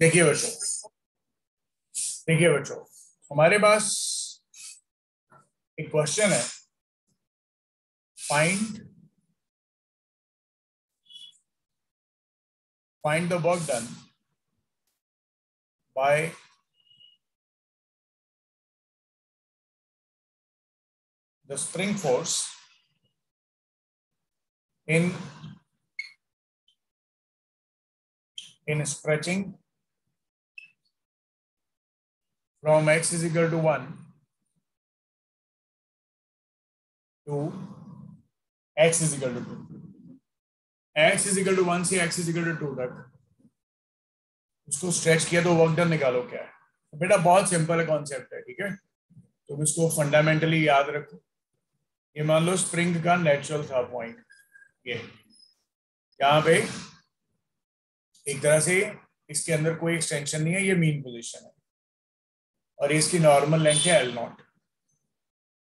देखिए बच्चों, हमारे पास एक क्वेश्चन है। Find the work done by the spring force in stretching from x is equal to 1 to x is equal to 2, x is equal to 1 से x is equal to 2 तक उसको stretch किया तो वर्क डन निकालो क्या है। तो बेटा बहुत सिंपल कॉन्सेप्ट है, ठीक है। तुम इसको फंडामेंटली याद रखो। ये मान लो स्प्रिंग का नेचुरल था पॉइंट, ये यहाँ पे एक तरह से इसके अंदर कोई एक्सटेंशन नहीं है, ये मीन पोजीशन है और इसकी नॉर्मल लेंथ है L0।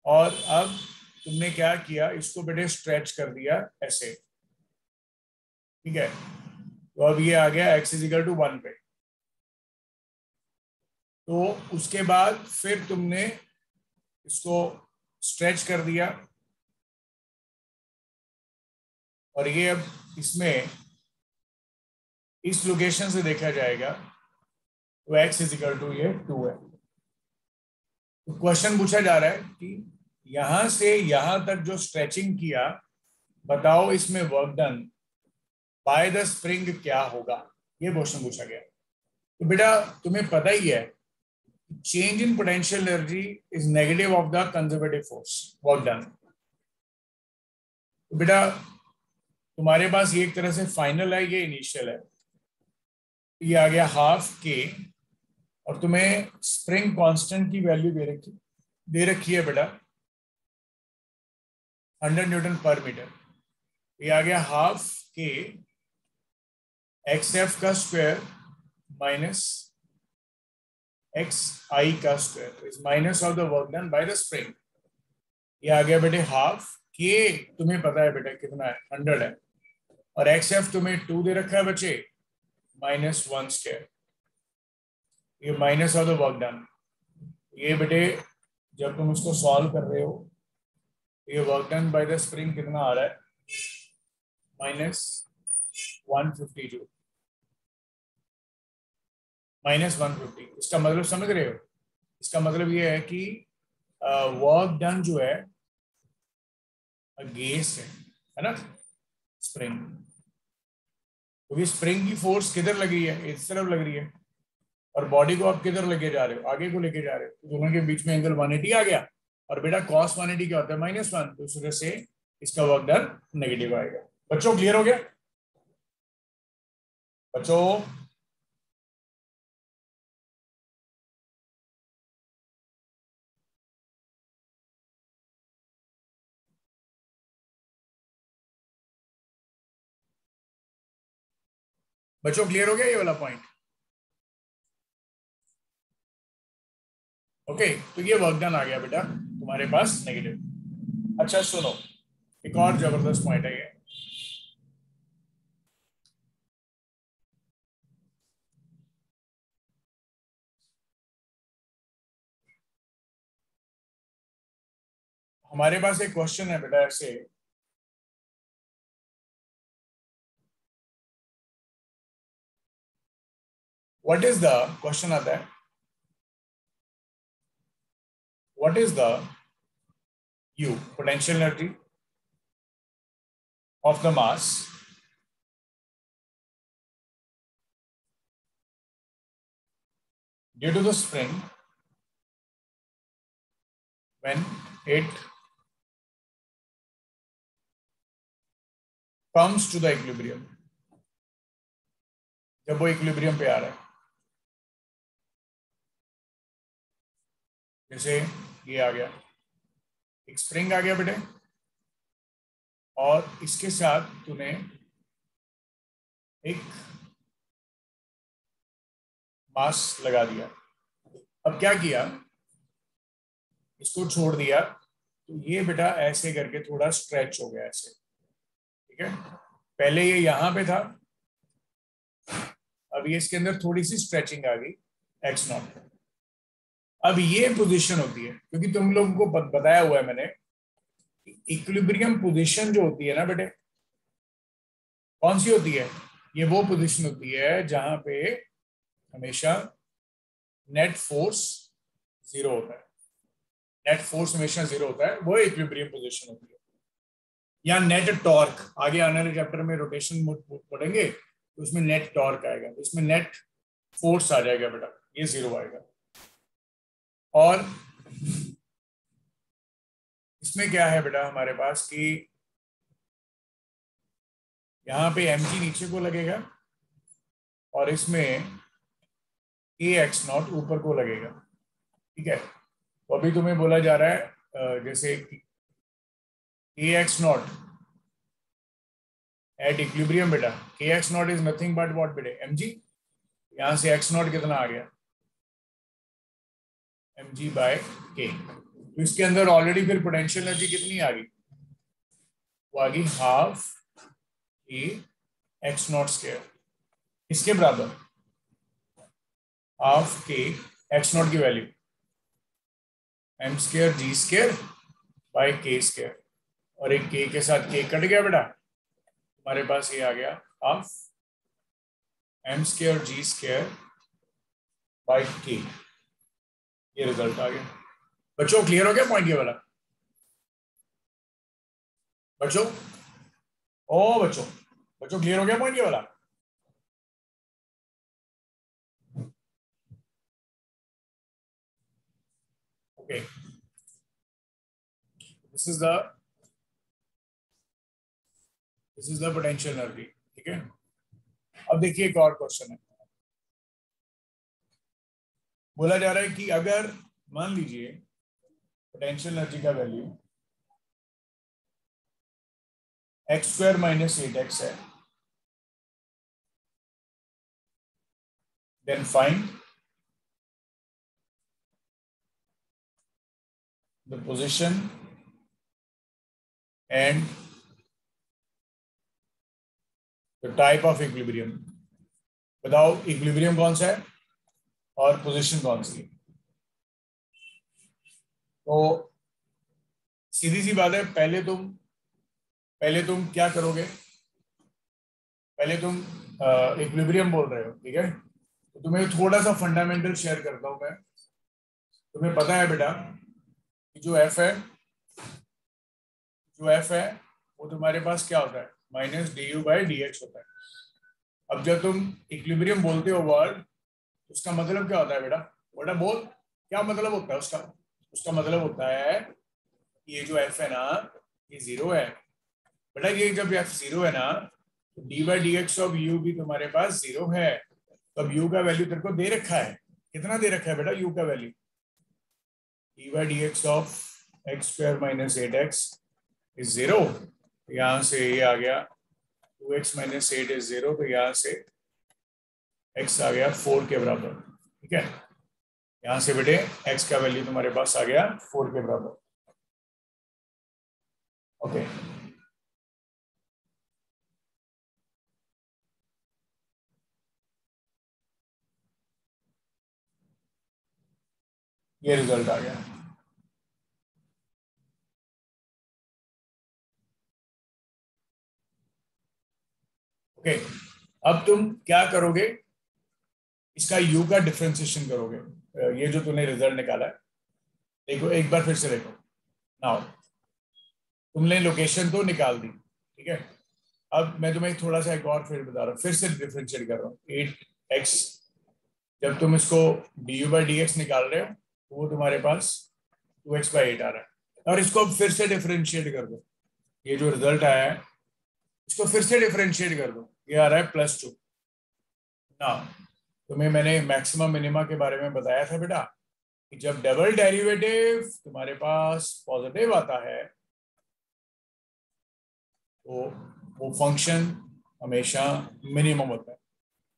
और अब तुमने क्या किया, इसको बेटे स्ट्रेच कर दिया ऐसे, ठीक है। तो अब ये आ गया x इज इक्वल टू 1 पे। तो उसके बाद फिर तुमने इसको स्ट्रेच कर दिया और ये अब इसमें इस लोकेशन से देखा जाएगा तो x इज इक्वल टू ये 2 है। तो क्वेश्चन पूछा जा रहा है कि यहां से यहां तक जो स्ट्रेचिंग किया, बताओ इसमें work done by the spring क्या होगा, ये क्वेश्चन पूछा गया। तो बेटा तुम्हें पता ही है, change in potential energy is negative of the conservative force work done. तो बेटा तुम्हारे पास ये एक तरह से फाइनल है, ये इनिशियल है। ये आ गया हाफ के और तुम्हें स्प्रिंग कांस्टेंट की वैल्यू दे रखी है बेटा 100 न्यूटन पर मीटर। ये आ गया हाफ के एक्स एफ का स्क्वायर माइनस एक्स आई का square is minus of the work done by the spring. ये आ गया बेटे हाफ के, तुम्हें पता है बेटा कितना है, 100 है। और एक्स एफ तुम्हें 2 दे रखा है बच्चे, -1 स्क्वायर, ये minus of the work done. ये बेटे जब तुम इसको सॉल्व कर रहे हो, ये work done by the spring कितना आ रहा है, -150 जूल, -150। इसका मतलब समझ रहे हो, इसका मतलब ये है कि वर्क डन जो है अगेंस्ट है ना स्प्रिंग, क्योंकि स्प्रिंग की फोर्स किधर लग रही है, इस तरफ लग रही है और बॉडी को आप किधर लेके जा रहे हो, आगे को लेके जा रहे हो। तो दोनों के बीच में एंगल 180 आ गया और बेटा cos 180 क्या होता है, -1। तो इस वजह से इसका वर्क डन नेगेटिव आएगा। बच्चों क्लियर हो गया बच्चों? बच्चों क्लियर हो गया ये वाला पॉइंट? ओके, तो ये वर्क डन आ गया बेटा तुम्हारे पास नेगेटिव। अच्छा सुनो, एक और जबरदस्त पॉइंट है ये। हमारे पास एक क्वेश्चन है बेटा ऐसे, व्हाट इज द क्वेश्चन आता है, what is the U potential energy of the mass due to the spring when it comes to the equilibrium, जब वो इक्विलिब्रियम पे आ रहा है। जैसे ये आ गया, एक स्प्रिंग आ गया बेटे और इसके साथ तूने एक मास लगा दिया। अब क्या किया, इसको छोड़ दिया तो ये बेटा ऐसे करके थोड़ा स्ट्रेच हो गया ऐसे, ठीक है। पहले ये यहां पे था, अब ये इसके अंदर थोड़ी सी स्ट्रेचिंग आ गई एक्स नॉट। अब ये पोजीशन होती है, क्योंकि तुम लोगों को बताया हुआ है मैंने, इक्विलिब्रियम पोजीशन जो होती है ना बेटे, कौन सी होती है? ये वो पोजीशन होती है जहां पे हमेशा नेट फोर्स जीरो होता है। नेट फोर्स हमेशा जीरो होता है, वो इक्विलिब्रियम पोजीशन होती है। या नेट टॉर्क, आगे आने वाले चैप्टर में रोटेशन पढ़ेंगे तो उसमें नेट टॉर्क आएगा, तो इसमें नेट फोर्स आ जाएगा बेटा, ये जीरो आएगा। और इसमें क्या है बेटा हमारे पास कि यहाँ पे mg नीचे को लगेगा और इसमें ए एक्स नॉट ऊपर को लगेगा, ठीक है। तो अभी तुम्हें बोला जा रहा है जैसे ए एक्स नॉट एट इक्विलिब्रियम बेटा, के x not is nothing but what बेटे, mg। यहां से एक्स नॉट कितना आ गया, mg बाय के। तो इसके अंदर ऑलरेडी फिर पोटेंशियल एनर्जी कितनी आ गई, वो आ गई half a x nought square, इसके बराबर हाफ के एक्स नॉट की value m square g square by k square, और एक के के साथ के कट गया बेटा, हमारे पास ये आ गया half m square g square by k, ये रिजल्ट आ गया। बच्चों क्लियर हो गया पॉइंट ये वाला? बच्चों बच्चों क्लियर हो गया पॉइंट ये वाला? Okay, this is the potential energy, ठीक है। अब देखिए एक और क्वेश्चन है, बोला जा रहा है कि अगर मान लीजिए पोटेंशियल एनर्जी का value x square minus 8x है, then find the position and the type of equilibrium. बताओ इक्विलिब्रियम कौन सा है और पोजीशन कौन सी है? तो सीधी सी बात है, पहले तुम क्या करोगे, पहले तुम इक्विलिब्रियम बोल रहे हो, ठीक है। तो तुम्हें थोड़ा सा फंडामेंटल शेयर करता हूं मैं। तुम्हें पता है बेटा कि जो एफ है वो तुम्हारे पास क्या होता है, minus D you by D x होता है। अब जब तुम इक्विलिब्रियम बोलते हो वर्ड, उसका मतलब क्या होता है बेटा, बेटा बोल क्या मतलब होता है उसका? उसका मतलब होता है ये जो एफ है ना, ये जीरो है बेटा। ये जब एफ जीरो है ना, तो D by D x of you भी तुम्हारे पास जीरो है। तो अब यू का वैल्यू तेरे को दे रखा है, कितना दे रखा है बेटा यू का value, D by D x of x square minus 8x is zero. यहां से ये आ गया 2x माइनस 8 इज जीरो, तो यहां से x आ गया 4 के बराबर, ठीक है। यहां से बेटे x का वैल्यू तुम्हारे पास आ गया 4 के बराबर, ओके। ये रिजल्ट आ गया, ओके। अब तुम क्या करोगे, इसका u का डिफरेंशिएशन करोगे। ये जो तूने रिजल्ट निकाला है, देखो एक बार फिर से देखो। नाउ तुमने लोकेशन तो निकाल दी, ठीक है। अब मैं तुम्हें थोड़ा सा एक और फिर बता रहा हूँ, फिर से डिफरेंशिएट कर रहा हूँ। 8x, जब तुम इसको D you by D x निकाल रहे हो तो वो तुम्हारे पास 2x बाई 8 आ रहा है, और इसको अब फिर से डिफरेंशिएट कर दो। ये जो रिजल्ट आया है इसको फिर से डिफरेंशिएट कर दो, ये आ रहा है +2 ना। तुम्हें मैंने मैक्सिमम मिनिमा के बारे में बताया था बेटा कि जब डबल डेरिवेटिव तुम्हारे पास पॉजिटिव आता है तो वो फंक्शन हमेशा मिनिमम होता है,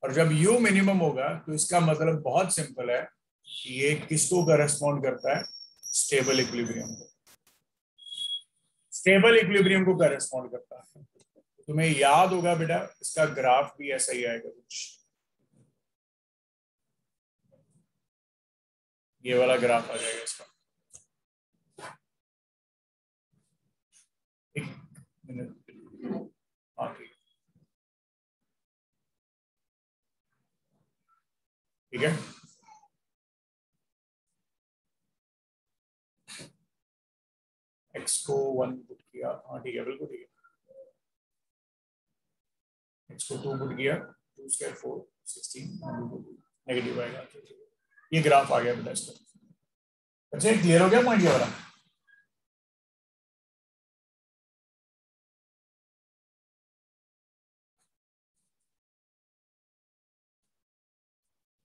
और जब u मिनिमम होगा तो इसका मतलब बहुत सिंपल है कि ये किसको करस्पॉन्ड करता है, स्टेबल इक्विलिब्रियम को। स्टेबल इक्विलिब्रियम को करस्पॉन्ड करता है। तुम्हें याद होगा बेटा इसका ग्राफ भी ऐसा ही आएगा कुछ, ये वाला ग्राफ आ जाएगा इसका। एक मिनट, हाँ ठीक है। एक्स को 1 पुट किया, हाँ ठीक है, बिल्कुल ठीक है। एक्स को 2 पुट किया, 2 स्क्वायर 4 16 नेगेटिव आएगा। ये ग्राफ आ गया बेटा इसका। अच्छा, क्लियर हो गया पॉइंट ये वाला?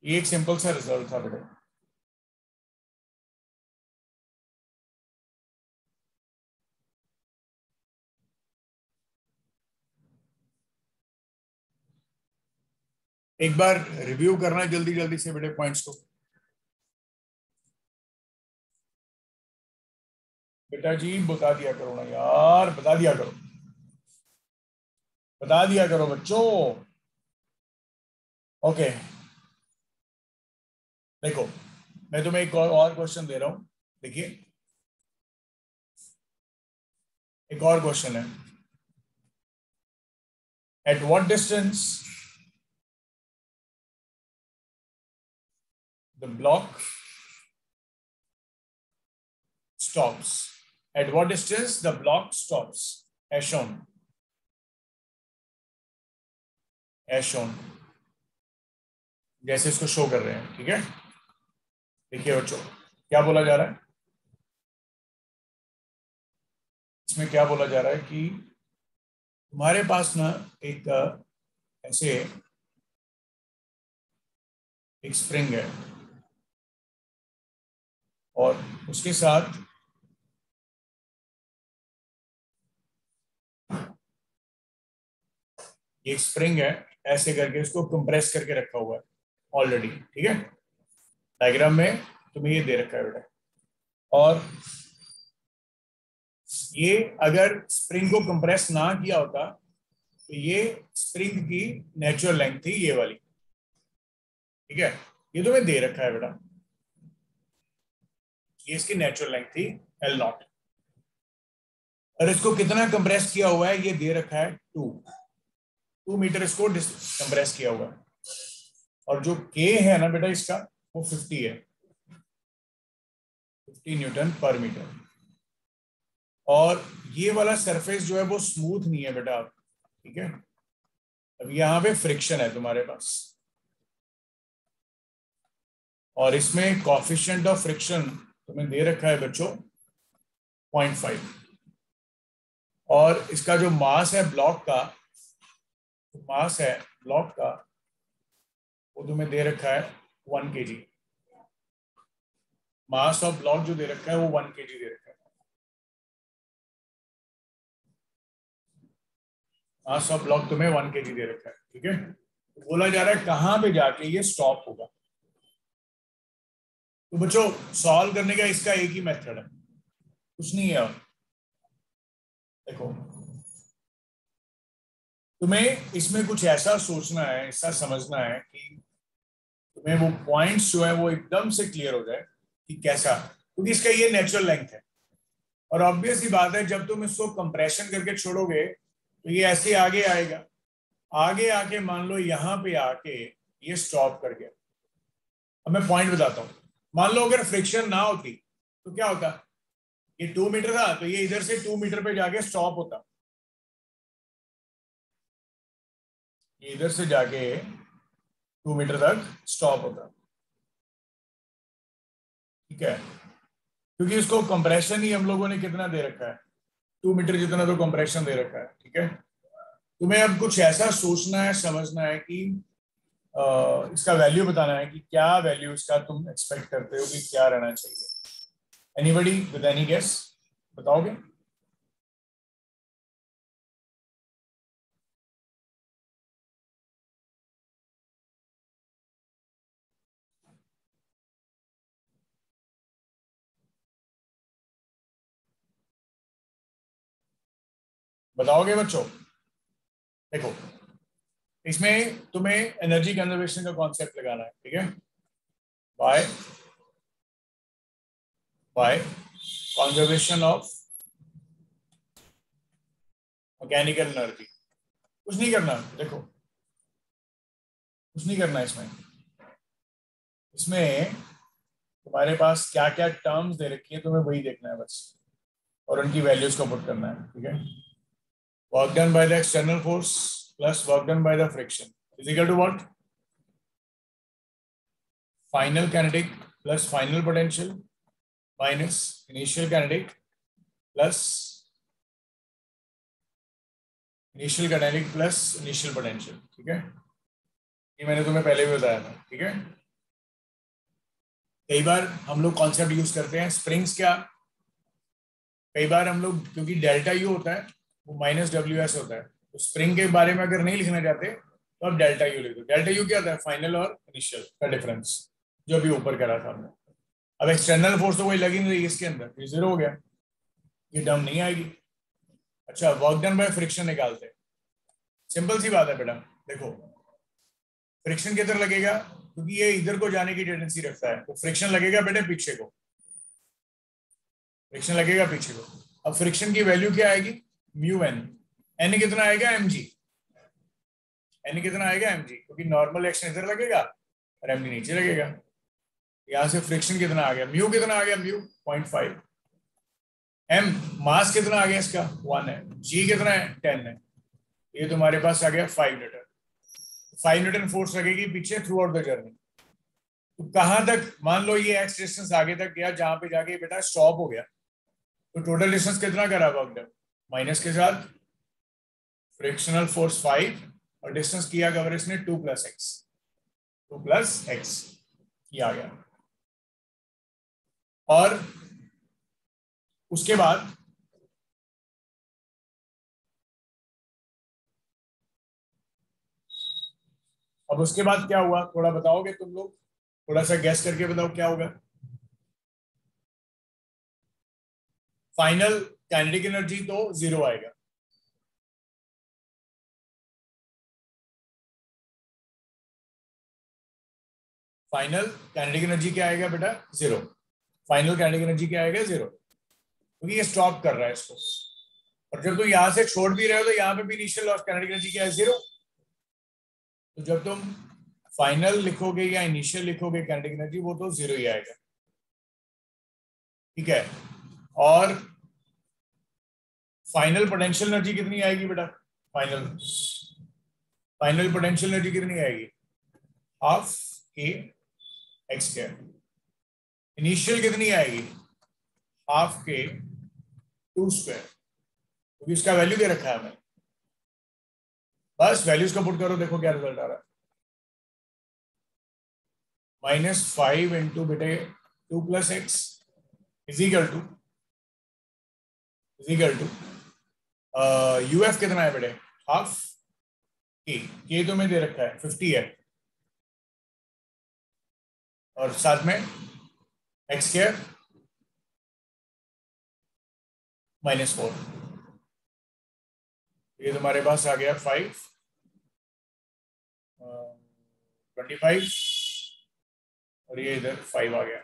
ये एक सिंपल सा रिजल्ट था बेटा। एक बार रिव्यू करना जल्दी जल्दी से बेटे पॉइंट्स को। बेटा जी बता दिया करो ना यार, बता दिया करो, बता दिया करो बच्चों। ओके देखो, मैं तुम्हें एक और क्वेश्चन दे रहा हूं, देखिए एक और क्वेश्चन है। At what distance the block stops? At what distance the block stops? As shown. As shown. जैसे इसको शो कर रहे हैं, ठीक है। देखिए बच्चों, क्या बोला जा रहा है इसमें, क्या बोला जा रहा है कि तुम्हारे पास ना एक ऐसे एक स्प्रिंग है और उसके साथ एक स्प्रिंग है, ऐसे करके उसको कंप्रेस करके रखा हुआ है ऑलरेडी, ठीक है। डायग्राम में तुम्हें ये दे रखा है बेटा। और ये अगर स्प्रिंग को कंप्रेस ना किया होता तो ये स्प्रिंग की नेचुरल लेंथ थी ये वाली, ठीक है। ये तुम्हें दे रखा है बेटा, ये इसकी नेचुरल लेंथ थी L0। और इसको कितना कंप्रेस किया हुआ है ये दे रखा है 2 मीटर इसको कंप्रेस किया हुआ है। और जो K है ना बेटा इसका, वो 50 है, 50 न्यूटन पर मीटर। और ये वाला सरफेस जो है वो स्मूथ नहीं है बेटा, ठीक है। अब यहाँ पे फ्रिक्शन है तुम्हारे पास, और इसमें कोएफिशिएंट ऑफ फ्रिक्शन तुम्हें दे रखा है बच्चों 0.5। और इसका जो मास है ब्लॉक का, मास है ब्लॉक का, वो तुम्हें दे रखा है 1 kg। मास ऑफ ब्लॉक जो दे रखा है वो 1 kg दे रखा है। मास ऑफ ब्लॉक तुम्हें 1 kg दे रखा है, ठीक है। तो बोला जा रहा है कहां पे जाके ये स्टॉप होगा। तो बच्चों सॉल्व करने का इसका एक ही मेथड है, कुछ नहीं है। और देखो, तुम्हें इसमें कुछ ऐसा सोचना है, ऐसा समझना है कि तुम्हें वो पॉइंट्स जो है वो एकदम से क्लियर हो जाए कि कैसा, क्योंकि इसका ये नेचुरल लेंथ है। और ऑब्वियस ही बात है, जब तुम इसको कंप्रेशन करके छोड़ोगे तो ये ऐसे आगे आएगा, आगे आके मान लो यहाँ पे आके ये स्टॉप कर गया। अब मैं पॉइंट बताता हूँ। मान लो अगर फ्रिक्शन ना होती तो क्या होता, ये 2 मीटर था तो ये इधर से 2 मीटर पे जाके स्टॉप होता, ये इधर से जाके 2 मीटर तक स्टॉप होता, ठीक है। क्योंकि इसको कंप्रेशन ही हम लोगों ने कितना दे रखा है, 2 मीटर जितना तो कंप्रेशन दे रखा है, ठीक है। तुम्हें अब कुछ ऐसा सोचना है, समझना है कि इसका वैल्यू बताना है कि क्या वैल्यू इसका तुम एक्सपेक्ट करते हो कि क्या रहना चाहिए। एनीबडी विद एनी गेस, बताओगे? बताओगे बच्चों? देखो, इसमें तुम्हें एनर्जी कंजर्वेशन का कॉन्सेप्ट लगाना है, ठीक है। By by conservation of mechanical energy. कुछ नहीं करना, देखो कुछ नहीं करना इसमें। इसमें तुम्हारे पास क्या क्या टर्म्स दे रखी है, तुम्हें वही देखना है बस, और उनकी वैल्यूज को पुट करना है। ठीक है, work done by the external force plus work done by the friction is equal to what? Final kinetic plus final potential minus initial kinetic plus initial kinetic plus initial potential. ठीक है, ये मैंने तुम्हें पहले भी बताया था। ठीक है, कई बार हम लोग कॉन्सेप्ट यूज करते हैं स्प्रिंग्स क्या, कई बार हम लोग, क्योंकि डेल्टा यू होता है वो माइनस डब्ल्यू एस होता है, तो स्प्रिंग के बारे में अगर नहीं लिखना चाहते तो आप डेल्टा यू लिख दो। डेल्टा यू क्या होता है? फाइनल और इनिशियल का डिफरेंस, जो अभी ऊपर करा था हमने। अब एक्सटर्नल फोर्स तो कोई लग ही नहीं रही इसके अंदर, ये जीरो हो गया, ये टर्म नहीं आएगी। अच्छा, वर्क डन बाय फ्रिक्शन निकालते हैं। सिंपल सी बात है बेटा, देखो फ्रिक्शन किधर लगेगा, क्योंकि ये इधर को जाने की टेंडेंसी रखता है, तो फ्रिक्शन लगेगा बेटे पीछे को, फ्रिक्शन लगेगा पीछे को। अब फ्रिक्शन की वैल्यू क्या आएगी? Mu N. एन कितना आएगा? M G. एन कितना आएगा? एम जी, क्योंकि नॉर्मल एक्शन इधर लगेगा और एम जी नीचे लगेगा। यहां से फ्रिक्शन कितना आ गया? म्यू कितना आ गया? म्यू 0.5। एम मास कितना आ गया इसका? 1 है। जी कितना है? 10 है। ये तुम्हारे पास आ गया 5 न्यूटन। 5 न्यूटन फोर्स लगेगी पीछे थ्रू आउट द जर्नी। तो कहां तक, मान लो ये एक्स डिस्टेंस आगे तक गया, जहां पे जाके बेटा स्टॉप हो गया, तो टोटल डिस्टेंस कितना करा वर्क डन? माइनस के साथ फ्रिक्शनल फोर्स 5 और डिस्टेंस किया कवर इसने 2 प्लस एक्स, 2 प्लस एक्स ये आ गया। और उसके बाद अब उसके बाद क्या हुआ, थोड़ा बताओगे तुम लोग? थोड़ा सा गैस करके बताओ क्या होगा। फाइनल काइनेटिक एनर्जी तो जीरो आएगा। फाइनल काइनेटिक एनर्जी क्या आएगा बेटा? जीरो। फाइनल काइनेटिक एनर्जी क्या आएगा? जीरो, क्योंकि ये स्टॉप कर रहा है इसको। और जब तुम यहां से छोड़ भी रहे हो तो यहाँ पे भी इनिशियल लॉस काइनेटिक एनर्जी क्या है? जीरो। तो जब तुम फाइनल लिखोगे या इनिशियल लिखोगे काइनेटिक एनर्जी, वो तो जीरो ही आएगा। ठीक है, और फाइनल पोटेंशियल एनर्जी कितनी आएगी बेटा? फाइनल फाइनल पोटेंशियल एनर्जी कितनी आएगी? Half k x square. Initial कितनी आएगी? हाफ के 2 स्क्वायर, क्योंकि इसका वैल्यू दे रखा है हमें। बस वैल्यूज को पुट करो, देखो क्या रिजल्ट आ रहा है। -5 इंटू बेटे 2 plus x is equal to UF कितना है बेटे? हाफ के तो मैं दे रखा है 50 है, और साथ में एक्स स्क्वायर -4। ये तुम्हारे पास आ गया 25, और ये इधर 5 आ गया।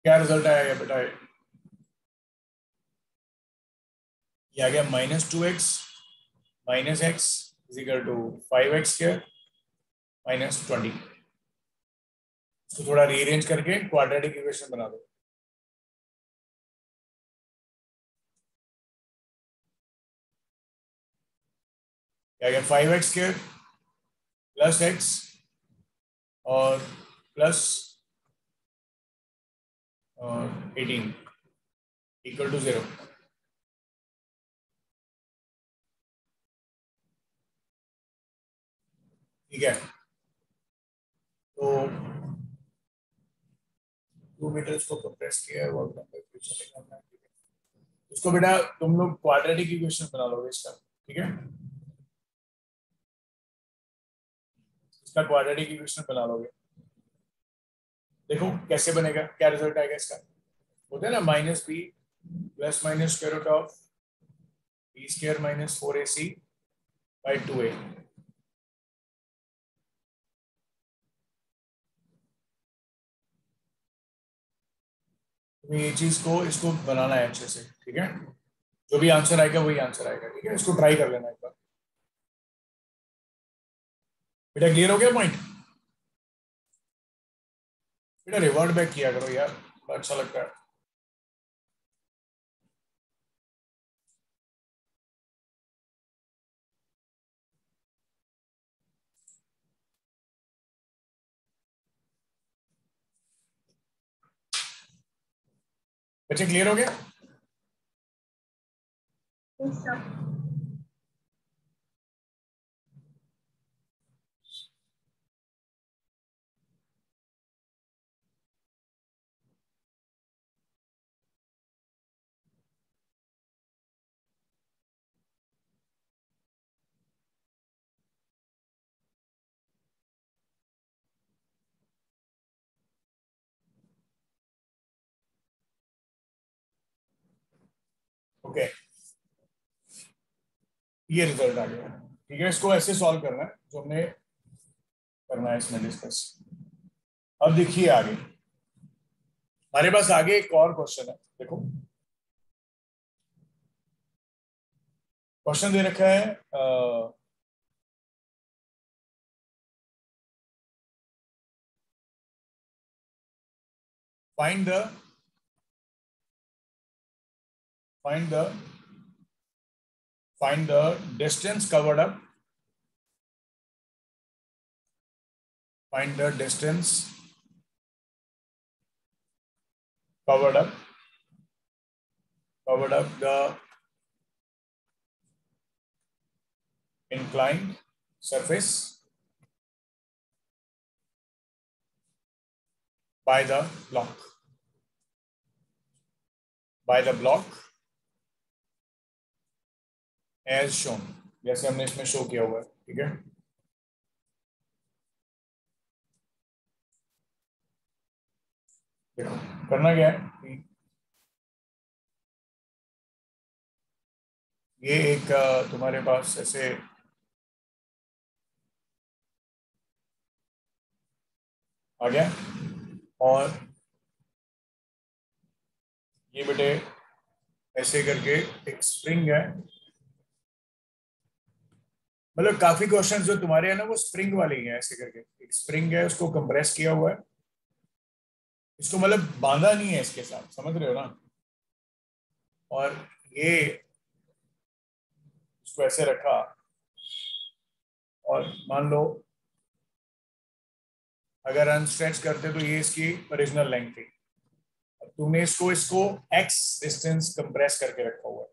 क्या रिजल्ट आया बेटा? ये आ गया -2x minus x is equal to 5x² -20। इसको थोड़ा रीअरेंज करके क्वाड्रेटिक इक्वेशन बना दो। क्या गया? 5x² प्लस एक्स और प्लस 18 इक्वल टू 0। ठीक है, तो 2 मीटर्स को कंप्रेस किया है, वर्क डन बाय फ्रिक्शन निकालना है। इसको बेटा तुम लोग क्वाड्रेटिक इक्वेशन बना लोगे इसका। ठीक है, इसका क्वाड्रेटिक इक्वेशन बना लोगे। देखो कैसे बनेगा, क्या रिजल्ट आएगा इसका। होता है ना -b plus minus square root of b² -4ac by 2a। तो ये चीज को इसको बनाना है अच्छे से, ठीक है। जो भी आंसर आएगा वही आंसर आएगा, ठीक है। इसको ट्राई कर लेना एक बार। बेटा क्लियर हो गया पॉइंट? बेटा रिवर्ट बैक किया करो यार, अच्छा लगता है। बच्चे क्लियर हो गया? ओके, ये रिजल्ट आ गया, ठीक है। इसको ऐसे सॉल्व करना है जो हमने करना है इसमें डिस्कस। अब देखिए आगे हमारे पास आगे एक और क्वेश्चन है, देखो। क्वेश्चन दे रखा है find the find the distance covered up, find the distance covered up the inclined surface by the block as shown, जैसे हमने इसमें शो किया हुआ है, ठीक है। देखो करना क्या है, ये एक तुम्हारे पास ऐसे आ गया, और ये बेटे ऐसे करके एक स्प्रिंग है। मतलब काफी क्वेश्चंस जो तुम्हारे है ना वो स्प्रिंग वाले ही हैं, ऐसे करके एक स्प्रिंग है, उसको कंप्रेस किया हुआ है, इसको मतलब बांधा नहीं है इसके साथ, समझ रहे हो ना। और ये इसको ऐसे रखा, और मान लो अगर अनस्ट्रेच करते तो ये इसकी ओरिजिनल लेंथ थी। अब तुमने इसको x डिस्टेंस कंप्रेस करके रखा हुआ है।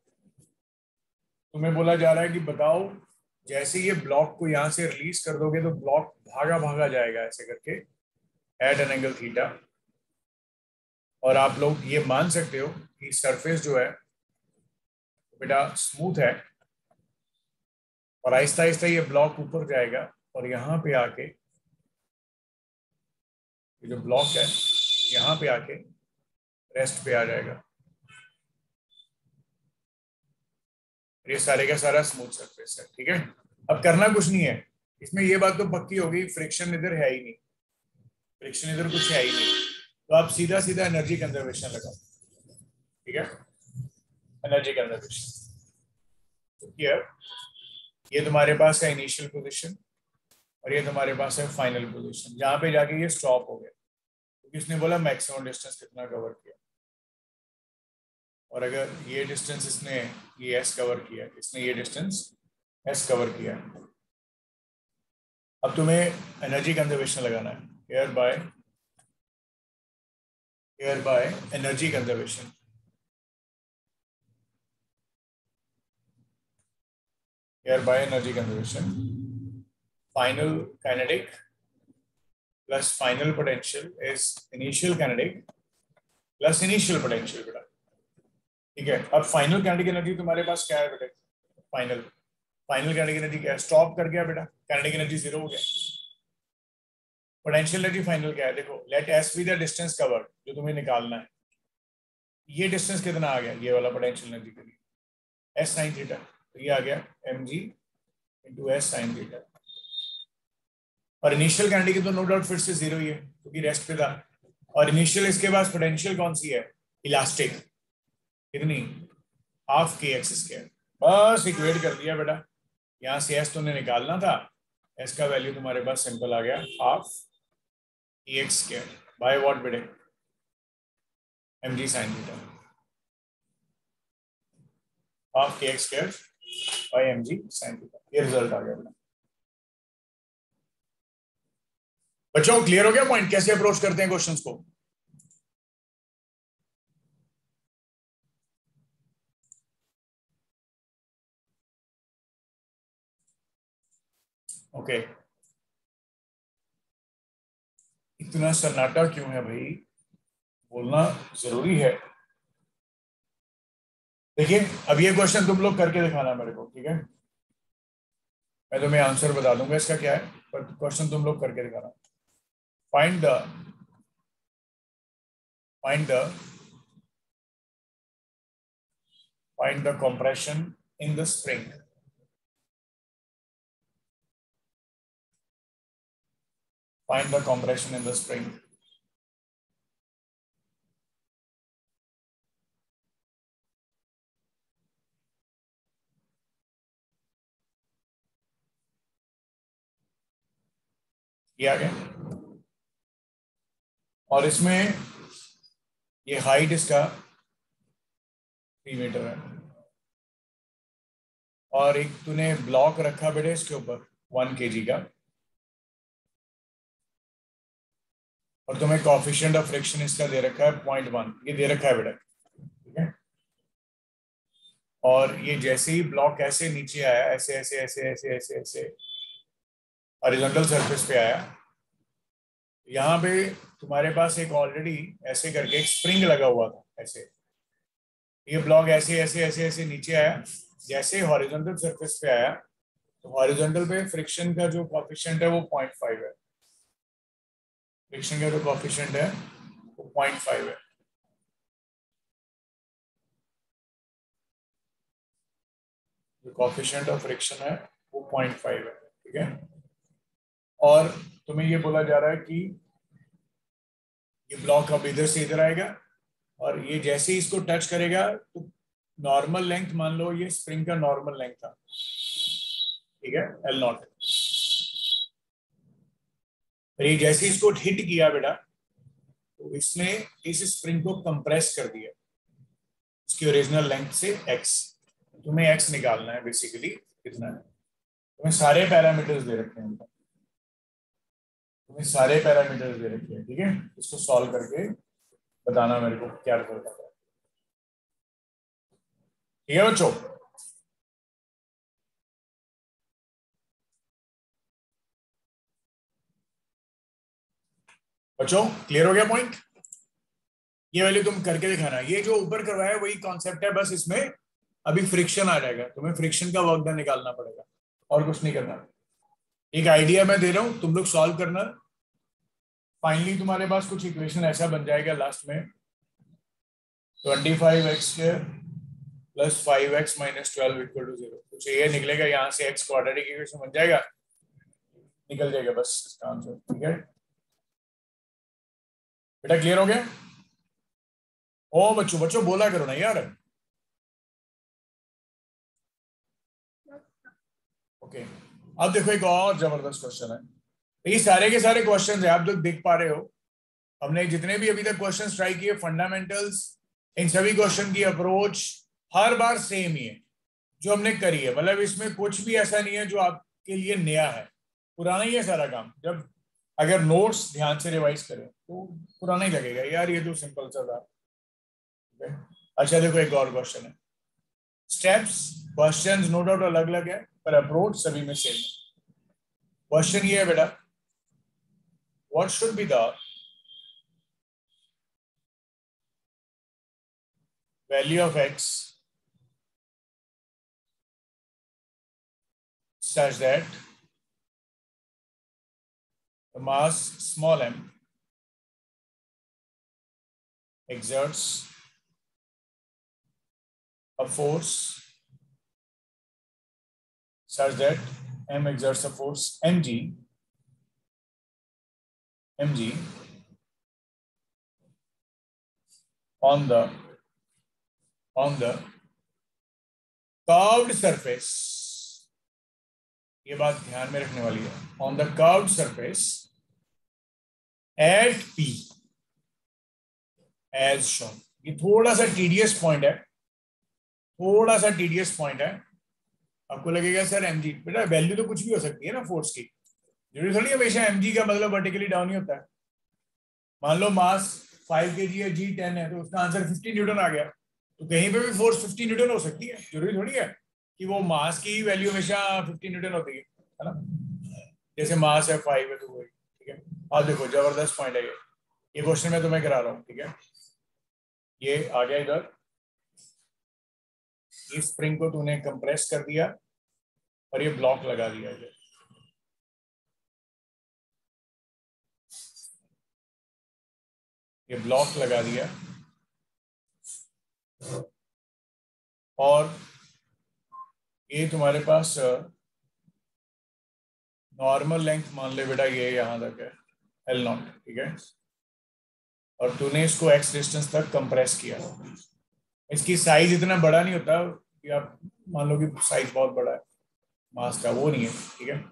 तुम्हें बोला जा रहा है कि बताओ जैसे ये ब्लॉक को यहां से रिलीज कर दोगे तो ब्लॉक भागा भागा जाएगा ऐसे करके एट एन एंगल थीटा। और आप लोग ये मान सकते हो कि सरफेस जो है बेटा स्मूथ है, और आहिस्ता आहिस्ता ये ब्लॉक ऊपर जाएगा, और यहाँ पे आके ये जो ब्लॉक है यहाँ पे आके रेस्ट पे आ जाएगा। ये सारे का सारा स्मूथ सरफेस है, ठीक है। अब करना कुछ नहीं है इसमें, ये बात तो पक्की होगी, फ्रिक्शन इधर है ही नहीं, फ्रिक्शन इधर कुछ है ही नहीं, तो आप सीधा सीधा एनर्जी कंजर्वेशन लगाओ, ठीक है। एनर्जी कंजर्वेशन, तो हियर ये तुम्हारे पास है इनिशियल पोजीशन, और ये तुम्हारे पास है फाइनल पोजीशन, जहां पे जाके ये स्टॉप हो गया, क्योंकि इसने बोला मैक्सिमम डिस्टेंस कितना कवर किया। और अगर ये डिस्टेंस इसने ये एस कवर किया, इसने ये डिस्टेंस एस कवर किया, अब तुम्हें एनर्जी कंजर्वेशन लगाना है, here bye energy conservation. Here bye energy conservation, final kinetic plus final potential is initial kinetic plus initial potential बेटा, ठीक है। अब फाइनल काइनेटिक एनर्जी तुम्हारे पास क्या है बेटा, फाइनल काइनेटिक एनर्जी क्या है, स्टॉप कर गया बेटा, काइनेटिक एनर्जी जीरो हो गया। पोटेंशियल एनर्जी फाइनल क्या है, देखो let s be the distance covered, जो तुम्हें निकालना है। ये डिस्टेंस कितना आ गया ये वाला पोटेंशियल एनर्जी के लिए, एस साइन थीटा, तो ये आ गया m g into s sine theta. और इनिशियल काइनेटिक तो नो डाउट फिर से जीरो ही है क्योंकि रेस्ट पे था, और इनिशियल इसके पास पोटेंशियल कौन सी है, इलास्टिक कितनी, हाफ के एक्स स्क्वायर। बस इक्वेट कर दिया बेटा, यहां से एस तुमने निकालना था, एस का वैल्यू तुम्हारे पास सिंपल आ गया half e x square by what बेटे, m g sine theta, half k x square by m g sine theta. ये रिजल्ट आ गया बेटा। बच्चों क्लियर हो गया पॉइंट, कैसे अप्रोच करते हैं क्वेश्चंस को? ओके इतना सन्नाटा क्यों है भाई, बोलना जरूरी है। देखिए अब ये क्वेश्चन तुम लोग करके दिखाना मेरे को, ठीक है? मैं तुम्हें आंसर बता दूंगा इसका क्या है, पर क्वेश्चन तुम लोग करके दिखाना। Find the find the find the compression in the spring, find the compression in the spring। ये आ गया, और इसमें ये हाइट इसका 3 मीटर है, और एक तूने ब्लॉक रखा बेटे इसके ऊपर 1 kg का, और तुम्हें कोएफिशिएंट ऑफ फ्रिक्शन इसका दे रखा है 0.1, ये दे रखा है बेटा, ठीक है? और ये जैसे ही ब्लॉक ऐसे नीचे आया, ऐसे ऐसे ऐसे ऐसे ऐसे ऐसे हॉरिजॉन्टल सरफेस पे आया, यहाँ पे तुम्हारे पास एक ऑलरेडी ऐसे करके एक स्प्रिंग लगा हुआ था ऐसे, ये ब्लॉक ऐसे ऐसे ऐसे ऐसे नीचे आया, जैसे हॉरिजॉन्टल सरफेस पे आया तो हॉरिजॉन्टल पे फ्रिक्शन का जो कोएफिशिएंट है वो 0.5 है, फ्रिक्शन का जो कोएफिशिएंट है वो 0.5 है। जो कोएफिशिएंट ऑफ फ्रिक्शन है वो 0.5 है, ठीक है? और तुम्हें ये बोला जा रहा है कि ये ब्लॉक अब इधर से इधर आएगा, और ये जैसे ही इसको टच करेगा तो नॉर्मल लेंथ, मान लो ये स्प्रिंग का नॉर्मल लेंथ था, ठीक है, L नॉट। ये जैसे इसको हिट किया बेटा तो इसने इस स्प्रिंग को कंप्रेस कर दिया इसकी ओरिजिनल लेंथ से x। तुम्हें x निकालना है बेसिकली, कितना है, तुम्हें सारे पैरामीटर्स दे रखे हैं, तुम्हें सारे पैरामीटर्स दे रखे हैं, ठीक है? इसको सॉल्व करके बताना मेरे को क्या रिजल्ट आता है, ठीक है बच्चों? बच्चों क्लियर हो गया पॉइंट? ये वाली तुम करके दिखाना, ये जो ऊपर करवाया वही कॉन्सेप्ट है, बस इसमें अभी फ्रिक्शन आ जाएगा, तुम्हें फ्रिक्शन का वर्क डन निकालना पड़ेगा और कुछ नहीं करना। एक आइडिया मैं दे रहा हूं, तुम लोग सॉल्व करना, फाइनली तुम्हारे पास कुछ इक्वेशन ऐसा बन जाएगा लास्ट में, 25x² + 5x - 12 = 0, कुछ ये निकलेगा, यहाँ से x क्वाड्रेटिक इक्वेशन बन जाएगा, निकल जाएगा बस इसका आंसर, ठीक है बेटा? क्लियर हो गया? ओ बच्चों बच्चों बोला करो ना यार। ओके अब देखो एक और जबरदस्त क्वेश्चन है, ये सारे के सारे क्वेश्चन है, आप लोग देख पा रहे हो, हमने जितने भी अभी तक क्वेश्चन ट्राई किए फंडामेंटल्स, इन सभी क्वेश्चन की अप्रोच हर बार सेम ही है जो हमने करी है, मतलब इसमें कुछ भी ऐसा नहीं है जो आपके लिए नया है, पुराना ही है सारा काम। जब अगर नोट्स ध्यान से रिवाइज करें तो पुराना ही लगेगा यार, ये तो सिंपल सा था। अच्छा देखो एक और क्वेश्चन है, स्टेप्स क्वेश्चंस नो डाउट अलग अलग है पर अप्रोच सभी में सेम है। क्वेश्चन ये है बेटा, what should be the value of x such that the mass small m exerts a force such that m exerts a force mg on the curved surface, ये बात ध्यान में रखने वाली है, on the curved surface at P as shown। ये थोड़ा सा टीडियस पॉइंट है, थोड़ा सा टीडियस पॉइंट है। आपको लगेगा सर mg, बेटा वैल्यू तो कुछ भी हो सकती है ना फोर्स की, जरूरी थोड़ी हमेशा mg का मतलब वर्टिकली डाउन ही होता है। मान लो मास 5 kg है, g 10 है, तो उसका आंसर 50 न्यूटन आ गया, तो कहीं पे भी फोर्स 50 न्यूटन हो सकती है, जरूरी थोड़ी है कि वो मास की वैल्यू हमेशा 50 न्यूटन होती है ना। जैसे मास है 5 है तो वही, ठीक है। आप देखो जबरदस्त पॉइंट है ये क्वेश्चन मैं तुम्हें करा रहा हूँ, ठीक है। ये आ गया इधर, इस स्प्रिंग को तूने कंप्रेस कर दिया और ये ब्लॉक लगा दिया इधर, ये ब्लॉक लगा दिया और ये तुम्हारे पास नॉर्मल लेंथ मान ले बेटा, ये यहां तक है L0, ठीक है। और तूने इसको x डिस्टेंस तक कंप्रेस किया। इसकी साइज इतना बड़ा नहीं होता कि आप मान लो कि साइज बहुत बड़ा है मास का, वो नहीं है, ठीक है।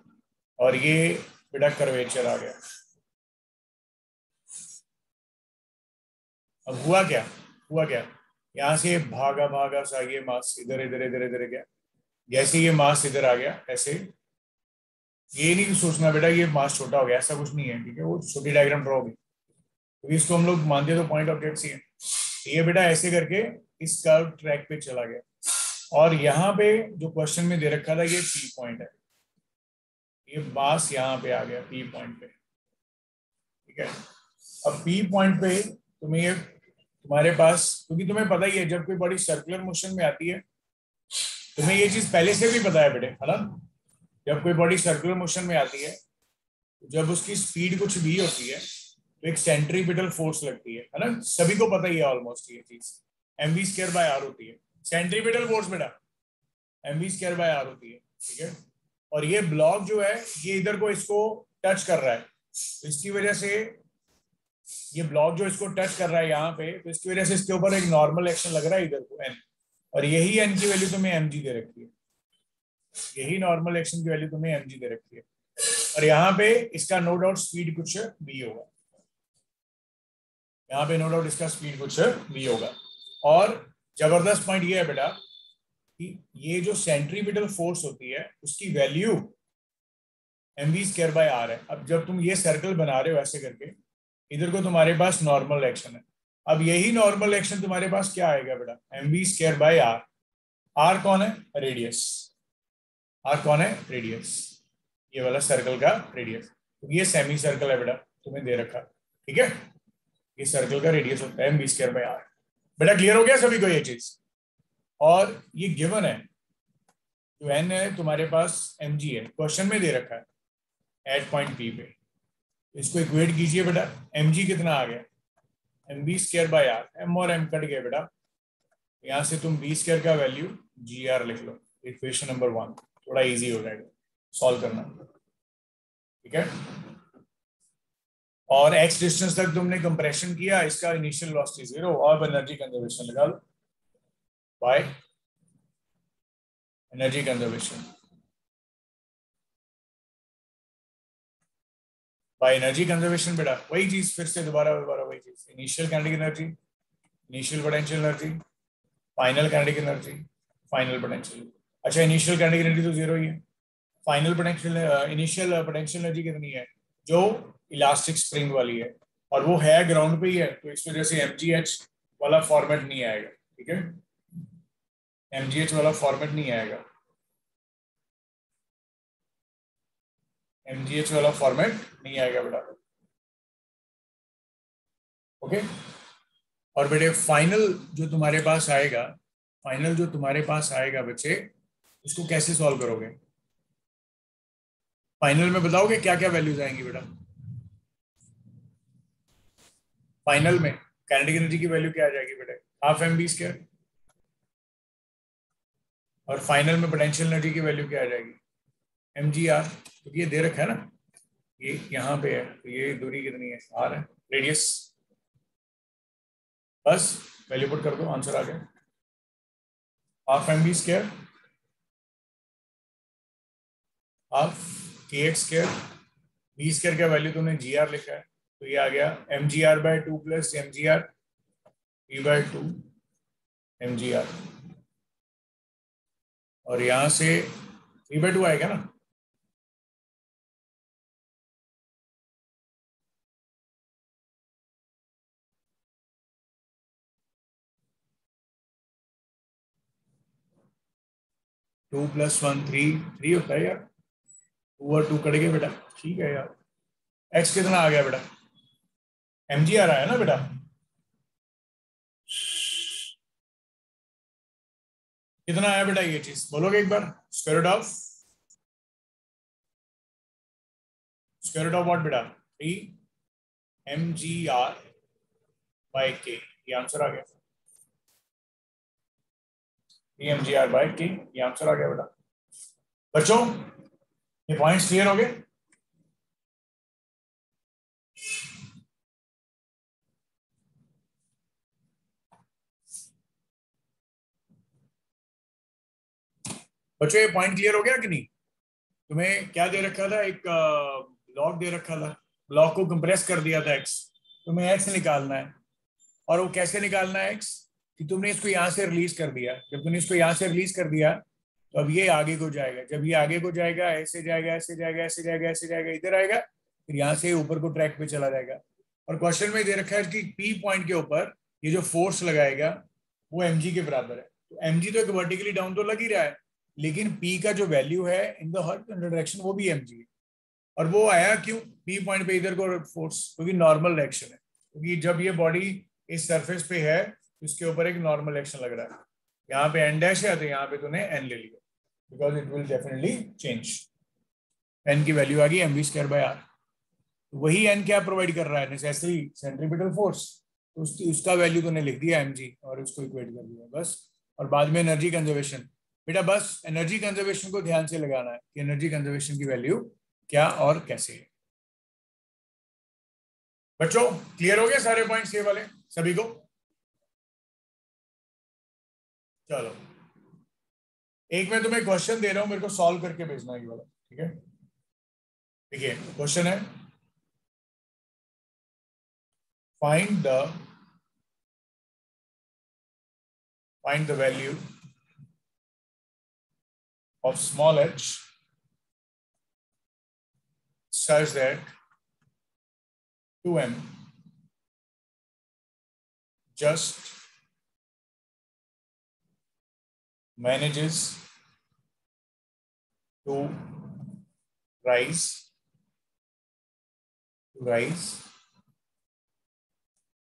और ये बेटा कर्वेचर आ गया। अब हुआ क्या, यहाँ से भागा भागा सा ये मास इधर इधर इधर इधर गया, जैसे ये मास इधर आ गया ऐसे। ये नहीं सोचना बेटा ये मास छोटा हो गया, ऐसा कुछ नहीं है, ठीक है। वो छोटी डायग्राम ड्रॉ होगी, तो इसको हम लोग मानते हैं तो पॉइंट ऑब्जेक्ट ही है। ये बेटा ऐसे करके इस कर्व ट्रैक पे चला गया, और यहाँ पे जो क्वेश्चन में दे रखा था ये पी पॉइंट है, ये मास यहाँ पे आ गया पी पॉइंट पे, ठीक है। अब पी पॉइंट पे तुम्हें ये तुम्हारे पास, क्योंकि तुम्हें पता ही है जब कोई बॉडी सर्कुलर मोशन में आती है, तुम्हें ये चीज पहले से भी पता है बेटे, है ना। जब कोई बॉडी सर्कुलर मोशन में आती है, जब उसकी स्पीड कुछ भी होती है तो एक सेंट्रीपिटल फोर्स लगती है ना, सभी को पता ही है ऑलमोस्ट ये चीज, mv²/r होती है सेंट्रीपिटल फोर्स बेटा, mv²/r होती है, ठीक है। और ये ब्लॉक जो है ये इधर को इसको टच कर रहा है, तो इसकी वजह से ये ब्लॉक जो इसको टच कर रहा है यहाँ पे, तो इसकी वजह से इसके ऊपर एक नॉर्मल एक्शन लग रहा है इधर को n, और यही n की वैल्यू तुम्हें mg दे रखी है, यही नॉर्मल एक्शन की वैल्यू तुम्हें mg दे रखी है। और यहाँ पे इसका नो डाउट स्पीड कुछ v होगा, यहाँ पे नो डाउट इसका स्पीड कुछ v होगा। और जबरदस्त पॉइंट ये है बेटा कि ये जो सेंट्रीपिटल फोर्स होती है उसकी वैल्यू mv²/r है। अब जब तुम ये सर्कल बना रहे हो ऐसे करके, इधर को तुम्हारे पास नॉर्मल एक्शन है, अब यही नॉर्मल एक्शन तुम्हारे पास क्या आएगा बेटा, mv²/r। r कौन है, रेडियस, r कौन है, रेडियस, ये वाला सर्कल का रेडियस। तो ये सेमी सर्कल है बेटा, तुम्हें दे रखा, ठीक है। ये सर्कल का रेडियस होता है mv²/r। बेटा क्लियर हो गया सभी को ये चीज। और ये गिवन है, जो n है तुम्हारे पास mg है, क्वेश्चन में दे रखा है एट पॉइंट p पे, इसको इक्वेट कीजिए बेटा, mg कितना आ गया, mv²/r, m और m कट गया बेटा, यहाँ से तुम v² का वैल्यू gr लिख लो, इक्वेशन नंबर 1, थोड़ा इजी हो जाएगा सॉल्व करना, ठीक है। और x डिस्टेंस तक तुमने कंप्रेशन किया, इसका इनिशियल वेलोसिटी 0 और एनर्जी कंजर्वेशन लगा लो by energy conservation, by energy conservation बेटा वही चीज, फिर से दोबारा वही चीज, initial kinetic energy, initial potential energy, final kinetic energy, final potential. अच्छा इनिशियल काइनेटिक एनर्जी तो 0 ही है, final potential, initial potential energy कितनी है, जो इलास्टिक स्प्रिंग वाली है, और वो है ग्राउंड पे ही है, तो इस वजह से mgh वाला फॉर्मेट नहीं आएगा, ठीक है। mgh वाला फॉर्मेट नहीं आएगा, mgh वाला फॉर्मेट नहीं आएगा बेटा, ओके। और बेटे फाइनल जो तुम्हारे पास आएगा, फाइनल जो तुम्हारे पास आएगा बच्चे, उसको कैसे सॉल्व करोगे, फाइनल में बताओगे क्या क्या वैल्यूज आएंगी बेटा, फाइनल में काइनेटिक एनर्जी की वैल्यू क्या आ जाएगी बेटा, हाफ mv², और फाइनल में पोटेंशियल एनर्जी की वैल्यू क्या आ जाएगी, mgr, तो ये दे रखा है ना, ये यहाँ पे है, तो ये दूरी कितनी है, r है, रेडियस, बस वैल्यू पुट कर दो, आंसर आ गया half m b square half k x square, b square का वैल्यू तुमने जी आर लिखा है, तो ये आ गया m g r by 2 plus m g r p by 2 m g r, और यहां से 3/2 आएगा ना। टू प्लस वन थ्री होता है यार, 2 और 2 कट गए बेटा, ठीक है यार। एक्स कितना आ गया बेटा, एम जी आर आया ना बेटा, कितना आया बेटा ये चीज बोलोगे एक बार, स्क्वायर रूट ऑफ व्हाट बेटा, 3 M g r bye k, ये आंसर आ गया, 3 M g r bye k, ये आंसर आ गया बेटा। बच्चों ये पॉइंट्स क्लियर हो गए। बच्चों ये पॉइंट क्लियर हो गया कि नहीं। तुम्हें क्या दे रखा था, एक ब्लॉक दे रखा था, ब्लॉक को कंप्रेस कर दिया था एक्स, तुम्हें एक्स निकालना है, और वो कैसे निकालना है एक्स, कि तुमने इसको यहां से रिलीज कर दिया, जब तुमने इसको यहां से रिलीज कर दिया तो अब ये आगे को जाएगा, जब ये आगे को जाएगा ऐसे जाएगा ऐसे जाएगा ऐसे जाएगा ऐसे जाएगा इधर आएगा, फिर यहाँ से ऊपर को ट्रैक पे चला जाएगा। और क्वेश्चन में दे रखा है कि पी पॉइंट के ऊपर ये जो फोर्स लगाएगा वो एम के बराबर है, तो एम तो एक वर्टिकली डाउन तो लग ही रहा है, लेकिन पी का जो वैल्यू है इन द हर डायरेक्शन वो भी एम है। और वो आया क्यों पी पॉइंट पे इधर को फोर्स, क्योंकि नॉर्मल डायरेक्शन है, क्योंकि जब ये बॉडी इस सरफेस पे है तो इसके ऊपर एक नॉर्मल एक्शन लग रहा है, यहाँ पे एन डैश है तो यहाँ पे तूने एन ले लिया, because it will definitely change. N की वैल्यू आ गई m v square by r, वही एन क्या प्रोवाइड कर रहा है, नेसेसरी सेंट्रीपिटल फोर्स, तो उसका वैल्यू तूने लिख दिया एम जी और उसको इक्वेट कर दिया बस। और बाद में एनर्जी कंजर्वेशन, बेटा बस एनर्जी कंजर्वेशन को ध्यान से लगाना है कि एनर्जी कंजर्वेशन की वैल्यू क्या और कैसे है। बच्चों क्लियर हो गए सारे पॉइंट्स ये वाले सभी को, चलो एक मैं तुम्हें क्वेश्चन दे रहा हूं, मेरे को सॉल्व करके भेजना है ये वाला, ठीक है। देखिए क्वेश्चन है, find the value of small h such that 2m just manages to rise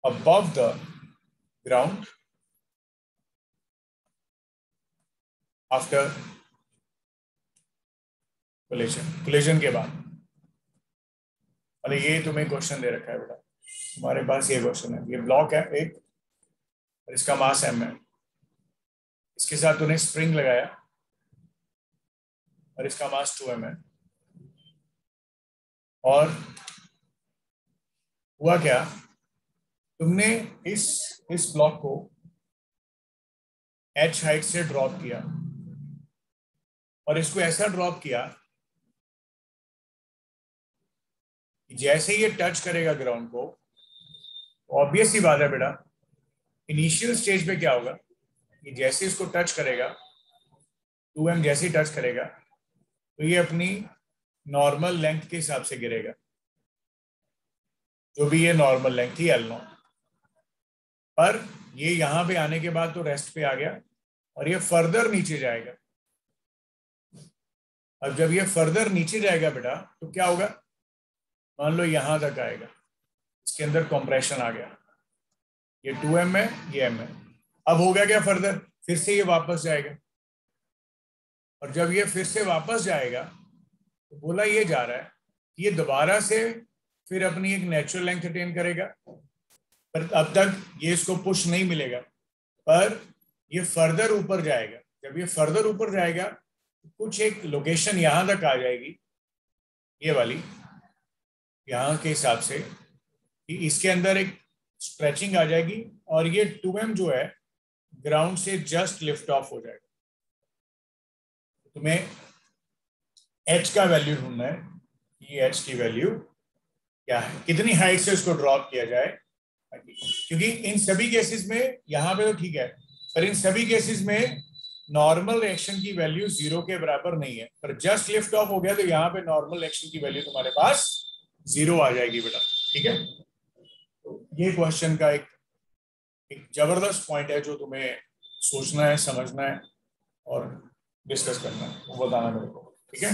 above the ground after collision के बाद। अरे ये तुम्हें क्वेश्चन दे रखा है बेटा, तुम्हारे पास ये क्वेश्चन है, ये ब्लॉक है एक और इसका मास m है, इसके साथ तूने स्प्रिंग लगाया और इसका मास 2m है, और हुआ क्या, तुमने इस ब्लॉक को h हाइट से ड्रॉप किया और इसको ऐसा ड्रॉप किया कि जैसे ये टच करेगा ग्राउंड को, ऑब्वियस ही बात है बेटा, इनिशियल स्टेज पे क्या होगा कि जैसे इसको टच करेगा 2m जैसे ही टच करेगा तो ये अपनी नॉर्मल लेंथ के हिसाब से गिरेगा, जो भी ये नॉर्मल लेंथ थी L0, पर ये यहां पे आने के बाद तो रेस्ट पे आ गया और ये फर्दर नीचे जाएगा। अब जब ये फर्दर नीचे जाएगा बेटा तो क्या होगा, मान लो यहां तक आएगा, इसके अंदर कंप्रेशन आ गया, ये 2m है ये m है, अब होगा क्या फर्दर, फिर से ये वापस जाएगा, और जब ये फिर से वापस जाएगा तो बोला ये जा रहा है कि ये दोबारा से फिर अपनी एक नेचुरल लेंथ अटेन करेगा, पर अब तक ये इसको पुश नहीं मिलेगा, पर ये फर्दर ऊपर जाएगा, जब ये फर्दर ऊपर जाएगा तो कुछ एक लोकेशन यहां तक आ जाएगी, ये वाली, यहाँ के हिसाब से कि इसके अंदर एक स्ट्रेचिंग आ जाएगी और ये 2m जो है ग्राउंड से जस्ट लिफ्ट ऑफ हो जाएगा। तुम्हें h का वैल्यू ढूंढना है, ये h की वैल्यू क्या है, कितनी हाइट से उसको ड्रॉप किया जाए, क्योंकि इन सभी केसेस में यहाँ पे तो ठीक है, पर इन सभी केसेस में नॉर्मल रिएक्शन की वैल्यू 0 के बराबर नहीं है, पर जस्ट लिफ्ट ऑफ हो गया तो यहाँ पे नॉर्मल रिएक्शन की वैल्यू तुम्हारे पास 0 आ जाएगी बेटा। ठीक है, तो ये क्वेश्चन का एक जबरदस्त पॉइंट है जो तुम्हें सोचना है, समझना है और डिस्कस करना है, वो बताना मेरे को। ठीक है।